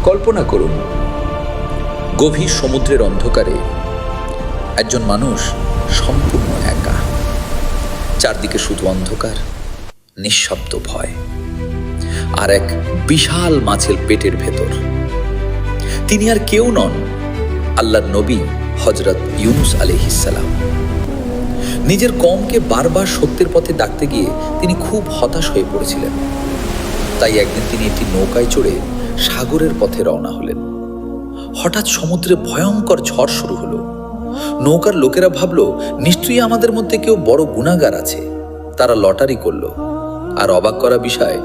কল্পনা করুন, গভীর সমুদ্রের অন্ধকারে একজন মানুষ সম্পূর্ণ একা, চারদিকে শুধু অন্ধকার, নিঃশব্দ ভয়, আর এক বিশাল মাছের পেটের ভেতর। তিনি আর কেউ নন, আল্লাহর নবী হযরত ইউনুস আলাইহিস সালাম। নিজের কওমকে বারবার সত্যের পথে ডাকতে গিয়ে তিনি খুব হতাশ হয়ে পড়েছিলেন। তাই একদিন তিনি একটি নৌকায় চড়ে সাগরের পথে রওনা হলেন। হঠাৎ সমুদ্রে ভয়ঙ্কর ঝড় শুরু হলো। নৌকার লোকেরা ভাবল, নিশ্চয়ই আমাদের মধ্যে কেউ বড় গুনাহগার আছে। তারা লটারি করল, আর অবাক করা বিষয়,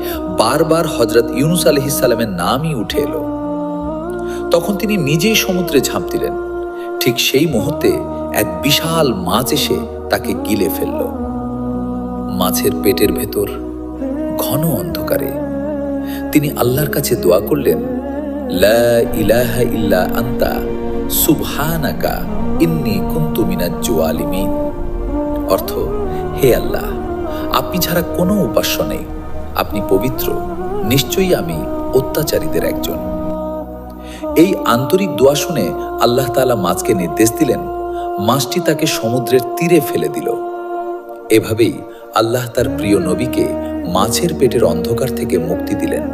বারবার হযরত ইউনুস আলাইহিস সালামের নামই উঠে এলো। তখন তিনি নিজেই সমুদ্রে ঝাঁপ দিলেন। ঠিক সেই মুহূর্তে এক বিশাল মাছ এসে তাকে গিলে ফেলল। মাছের পেটের ভেতর ঘন অন্ধকারে তিনি আল্লাহর কাছে দোয়া করলেন, লা ইলাহা ইল্লা আনতা সুবহানাকা ইন্নী কুনতু মিনাজ জালিমিন। অর্থ, হে আল্লাহ, আপনি ছাড়া কোনো উপাস্য নেই, আপনি পবিত্র, নিশ্চয়ই আমি অত্যাচারীদের একজন। এই আন্তরিক দোয়া শুনে আল্লাহ তাআলা মাছকে নির্দেশ দিলেন, মাছটি তাকে সমুদ্রের তীরে ফেলে দিল। এভাবেই আল্লাহ তার প্রিয় নবীকে মাছের পেটের অন্ধকার থেকে মুক্তি দিলেন।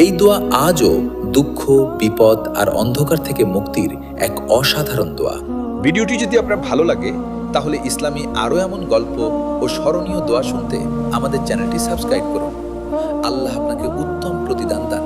এই দোয়া আজও দুঃখ, বিপদ আর অন্ধকার থেকে মুক্তির এক অসাধারণ দোয়া। ভিডিওটি যদি আপনার ভালো লাগে তাহলে ইসলামী আরও এমন গল্প ও স্মরণীয় দোয়া শুনতে আমাদের চ্যানেলটি সাবস্ক্রাইব করুন। আল্লাহ আপনাকে উত্তম প্রতিদান দান